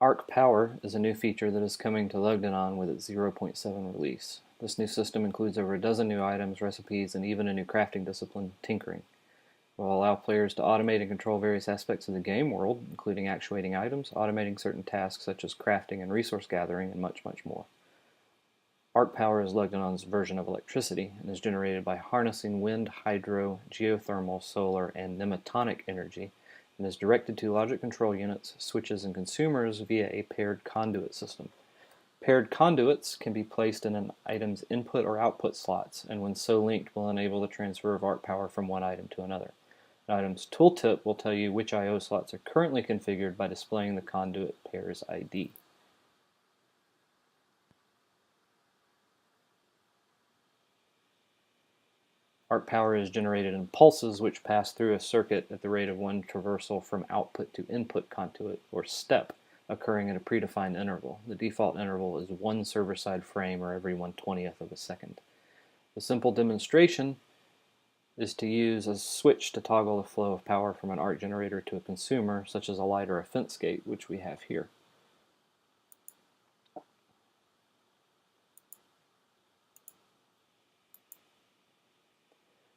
Arc Power is a new feature that is coming to Lugdunon with its 0.7 release. This new system includes over a dozen new items, recipes, and even a new crafting discipline, tinkering. It will allow players to automate and control various aspects of the game world, including actuating items, automating certain tasks such as crafting and resource gathering, and much, much more. Arc Power is Lugdunon's version of electricity and is generated by harnessing wind, hydro, geothermal, solar, and nematonic energy, and is directed to logic control units, switches, and consumers via a paired conduit system. Paired conduits can be placed in an item's input or output slots, and when so linked will enable the transfer of arc power from one item to another. An item's tooltip will tell you which I/O slots are currently configured by displaying the conduit pair's ID. Arc power is generated in pulses which pass through a circuit at the rate of one traversal from output to input conduit, or step, occurring at a predefined interval. The default interval is one server-side frame, or every 1/20th of a second. The simple demonstration is to use a switch to toggle the flow of power from an arc generator to a consumer, such as a light or a fence gate, which we have here.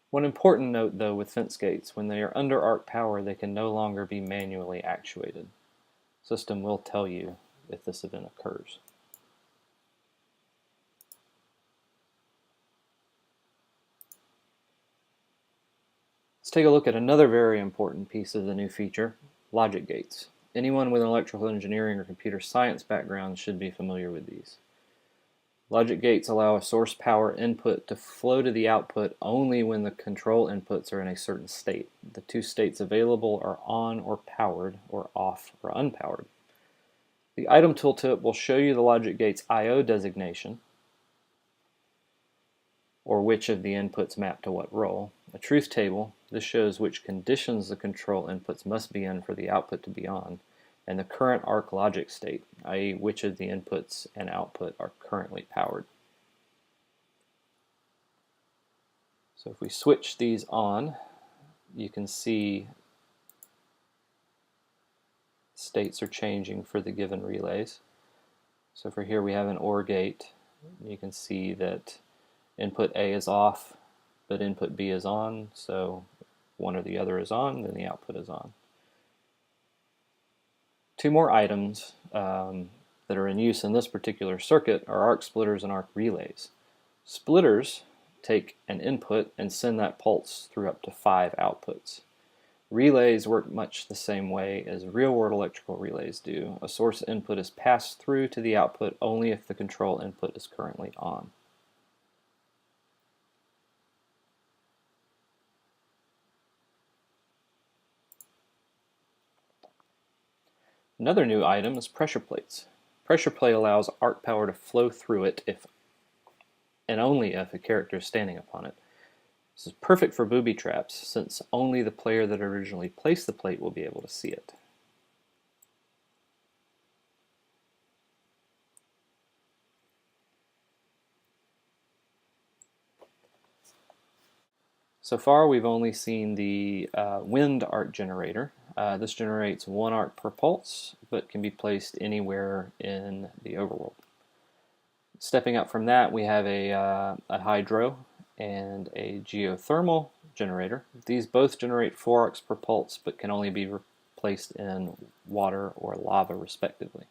One important note, though, with fence gates: when they are under arc power, they can no longer be manually actuated. The system will tell you if this event occurs. Let's take a look at another very important piece of the new feature: logic gates. Anyone with an electrical engineering or computer science background should be familiar with these. Logic gates allow a source power input to flow to the output only when the control inputs are in a certain state. The two states available are on or powered, or off or unpowered. The item tooltip will show you the logic gate's I/O designation, or which of the inputs map to what role. A truth table, this shows which conditions the control inputs must be in for the output to be on, and the current arc logic state, i.e. which of the inputs and output are currently powered. So if we switch these on, you can see states are changing for the given relays. So for here we have an OR gate. You can see that input A is off, but input B is on, so one or the other is on, then the output is on. Two more items that are in use in this particular circuit are arc splitters and arc relays. Splitters take an input and send that pulse through up to 5 outputs. Relays work much the same way as real-world electrical relays do. A source input is passed through to the output only if the control input is currently on. Another new item is pressure plates. Pressure plate allows arc power to flow through it if and only if a character is standing upon it. This is perfect for booby traps, since only the player that originally placed the plate will be able to see it. So far we've only seen the wind arc generator. This generates 1 arc per pulse, but can be placed anywhere in the overworld. Stepping up from that, we have a hydro and a geothermal generator. These both generate 4 arcs per pulse, but can only be placed in water or lava, respectively.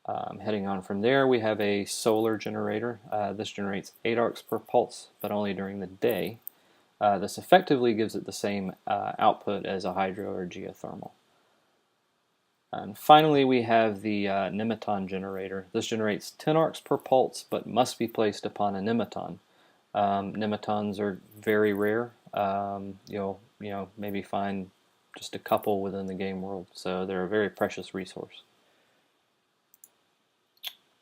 Heading on from there, we have a solar generator. This generates 8 arcs per pulse, but only during the day. This effectively gives it the same output as a hydro or geothermal. And finally, we have the nematon generator. This generates 10 arcs per pulse, but must be placed upon a nematon. Nematons are very rare. You'll maybe find just a couple within the game world, so they're a very precious resource.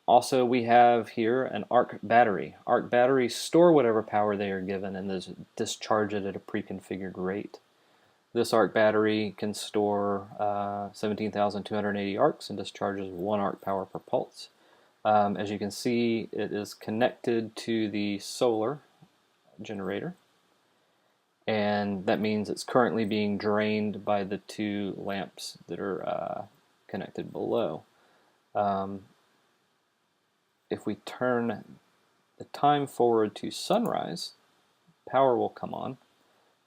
Also, we have here an arc battery. Arc batteries store whatever power they are given and discharge it at a pre-configured rate. This arc battery can store 17,280 arcs and discharges 1 arc power per pulse. As you can see, it is connected to the solar generator, and that means it's currently being drained by the 2 lamps that are connected below. If we turn the time forward to sunrise, power will come on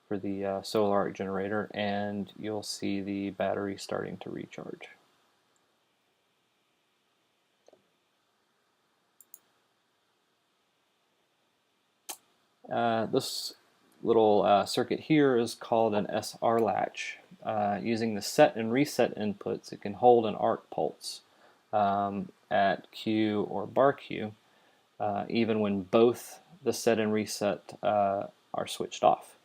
for the solar arc generator, and you'll see the battery starting to recharge. This little circuit here is called an SR latch. Using the set and reset inputs, it can hold an arc pulse at Q or bar Q, even when both the set and reset are switched off.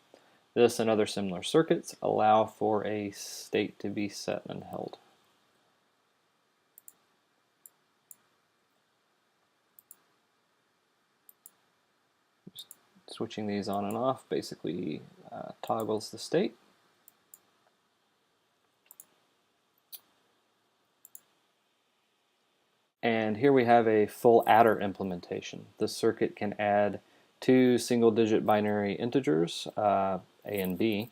This and other similar circuits allow for a state to be set and held. Just switching these on and off basically toggles the state. And here we have a full adder implementation. This circuit can add two single-digit binary integers, A and B,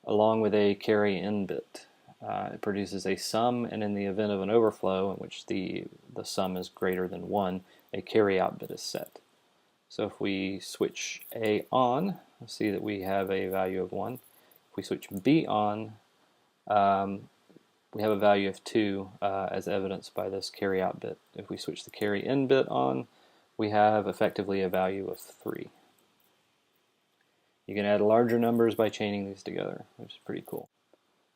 along with a carry-in bit. It produces a sum, and in the event of an overflow in which the sum is greater than 1, a carry-out bit is set. So if we switch A on, we'll see that we have a value of 1. If we switch B on, we have a value of 2 as evidenced by this carry-out bit. If we switch the carry-in bit on, we have effectively a value of 3. You can add larger numbers by chaining these together, which is pretty cool.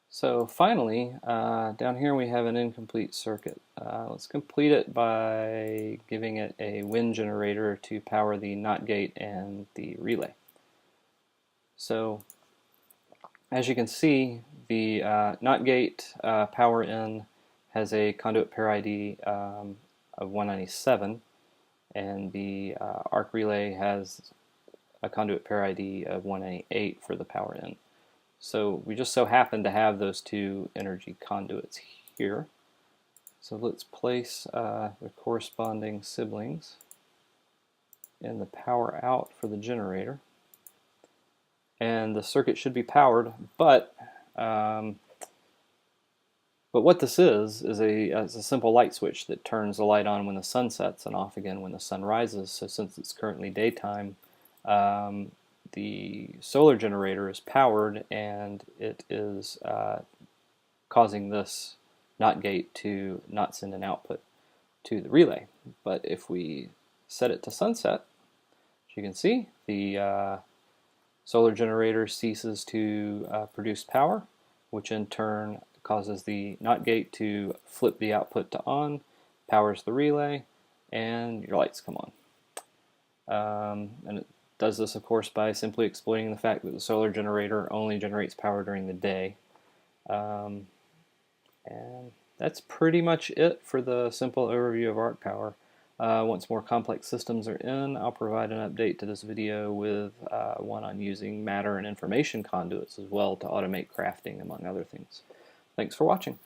So finally, down here we have an incomplete circuit. Let's complete it by giving it a wind generator to power the NOT gate and the relay. So as you can see, the NOT gate power in has a conduit pair ID of 197, and the arc relay has a conduit pair ID of 198 for the power in. So we just so happen to have those two energy conduits here. So let's place the corresponding siblings in the power out for the generator. And the circuit should be powered, but what this is a simple light switch that turns the light on when the sun sets and off again when the sun rises. So since it's currently daytime, the solar generator is powered, and it is causing this NOT gate to not send an output to the relay. But if we set it to sunset, as you can see, the solar generator ceases to produce power, which in turn causes the NOT gate to flip the output to on, powers the relay, and your lights come on. And it does this, of course, by simply exploiting the fact that the solar generator only generates power during the day. And that's pretty much it for the simple overview of arc power. Once more complex systems are in, I'll provide an update to this video with one on using matter and information conduits as well to automate crafting, among other things. Thanks for watching.